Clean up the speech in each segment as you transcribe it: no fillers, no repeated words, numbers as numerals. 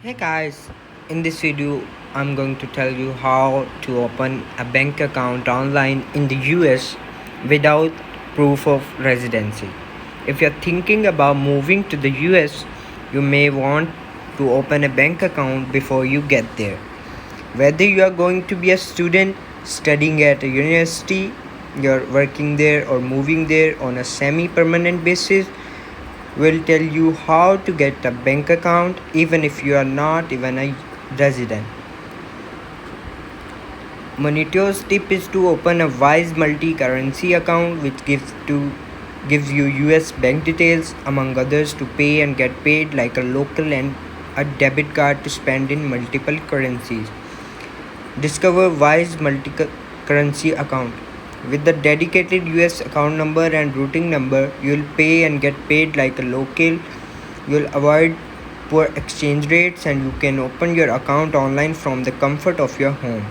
Hey guys, in this video I'm going to tell you how to open a bank account online in the US without proof of residency. If you're thinking about moving to the US, you may want to open a bank account before you get there. Whether you are going to be a student studying at a university, you're working there or moving there on a semi-permanent basis, will tell you how to get a bank account even if you are not even a resident. Monito's tip is to open a Wise multi-currency account which gives you US bank details among others to pay and get paid like a local and a debit card to spend in multiple currencies. Discover Wise multi-currency account. With the dedicated US account number and routing number, you'll pay and get paid like a local. You'll avoid poor exchange rates and you can open your account online from the comfort of your home.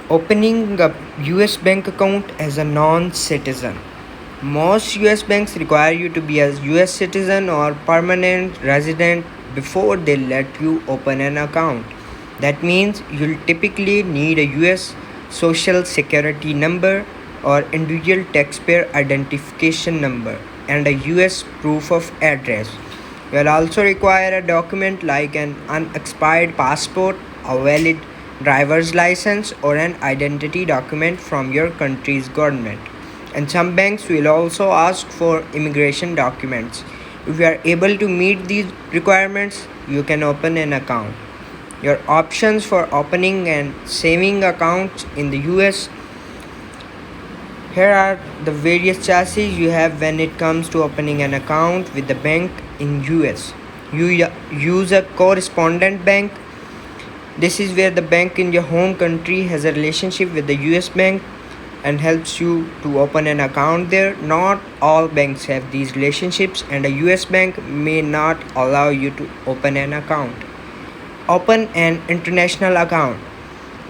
Opening a US bank account as a non-citizen. Most US banks require you to be a US citizen or permanent resident before they let you open an account. That means you'll typically need a US social security number or individual taxpayer identification number and a US proof of address. You'll also require a document like an unexpired passport, a valid driver's license, or an identity document from your country's government. And some banks will also ask for immigration documents. If you are able to meet these requirements, you can open an account. Your options for opening and saving accounts in the US. Here are the various choices you have when it comes to opening an account with the bank in US. You use a correspondent bank. This is where the bank in your home country has a relationship with the US bank and helps you to open an account there. Not all banks have these relationships and a US bank may not allow you to open an account. Open an international account.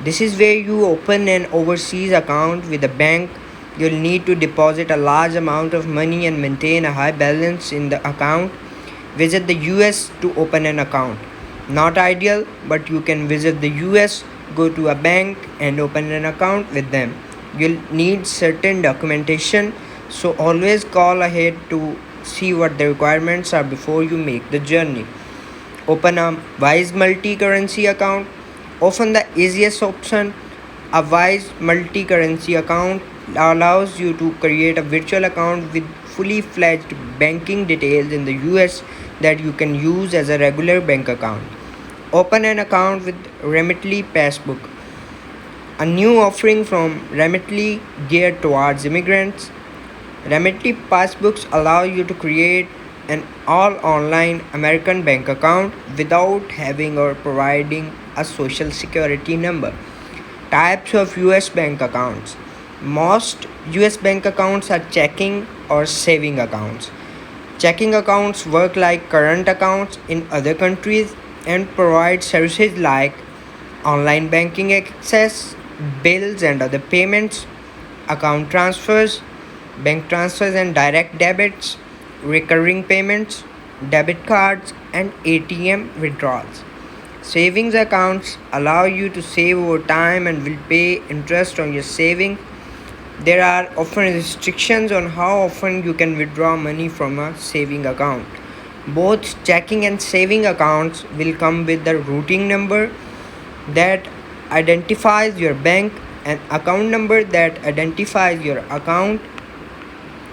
This is where you open an overseas account with a bank. You'll need to deposit a large amount of money and maintain a high balance in the account. Visit the US to open an account. Not ideal, but you can visit the US, go to a bank and open an account with them. You'll need certain documentation, so always call ahead to see what the requirements are before you make the journey. Open a Wise multi-currency account. Often the easiest option, a Wise multi-currency account allows you to create a virtual account with fully fledged banking details in the US that you can use as a regular bank account. Open an account with Remitly Passbook, a new offering from Remitly geared towards immigrants. Remitly Passbooks allow you to create an all online American bank account without having or providing a social security number. Types of US bank accounts. Most US bank accounts are checking or saving accounts. Checking accounts work like current accounts in other countries and provide services like online banking access, bills and other payments, account transfers, bank transfers and direct debits, recurring payments, debit cards, and ATM withdrawals. Savings accounts allow you to save over time and will pay interest on your savings. There are often restrictions on how often you can withdraw money from a saving account. Both checking and saving accounts will come with the routing number that identifies your bank and account number that identifies your account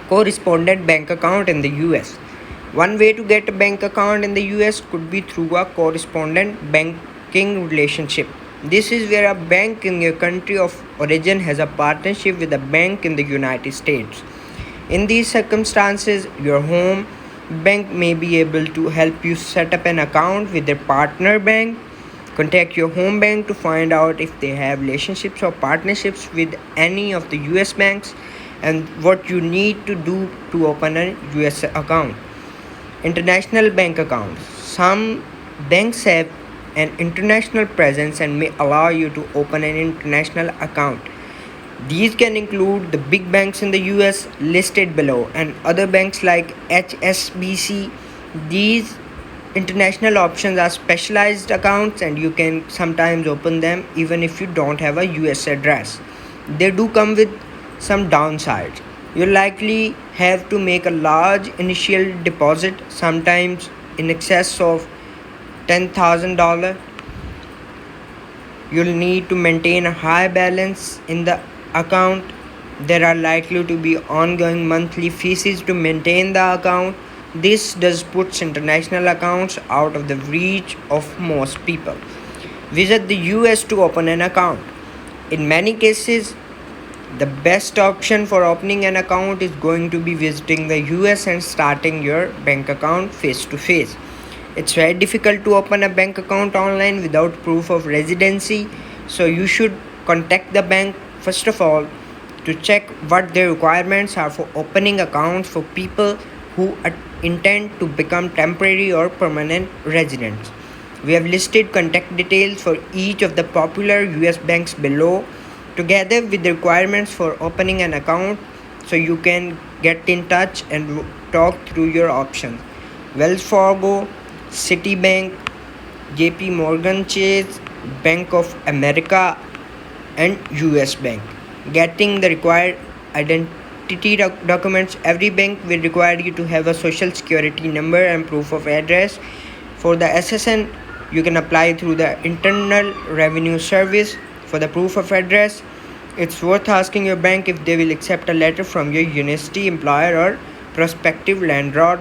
correspondent bank account in the US. One way to get a bank account in the US could be through a correspondent banking relationship. This is where a bank in your country of origin has a partnership with a bank in the United States. In these circumstances, your home bank may be able to help you set up an account with their partner bank. Contact your home bank to find out if they have relationships or partnerships with any of the US banks and what you need to do to open a US account. International bank accounts. Some banks have an international presence and may allow you to open an international account. These can include the big banks in the US listed below and other banks like HSBC. These international options are specialized accounts, and you can sometimes open them even if you don't have a US address. They do come with some downsides. You likely have to make a large initial deposit, sometimes in excess of $10,000. You'll need to maintain a high balance in the account. There are likely to be ongoing monthly fees to maintain the account. This does puts international accounts out of the reach of most people. Visit the US to open an account. In many cases, the best option for opening an account is going to be visiting the US and starting your bank account face to face. It's very difficult to open a bank account online without proof of residency, so you should contact the bank first of all to check what their requirements are for opening accounts for people who intend to become temporary or permanent residents. We have listed contact details for each of the popular US banks below, together with the requirements for opening an account, so you can get in touch and talk through your options. Wells Fargo, Citibank, JP Morgan Chase, Bank of America, and US Bank. Getting the required identity documents. Every bank will require you to have a social security number and proof of address. For the SSN, you can apply through the Internal Revenue Service. For the proof of address, it's worth asking your bank if they will accept a letter from your university, employer, or prospective landlord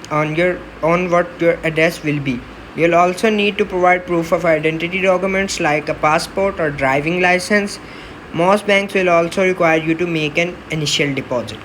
on what your address will be. You'll also need to provide proof of identity documents like a passport or driving license. Most banks will also require you to make an initial deposit.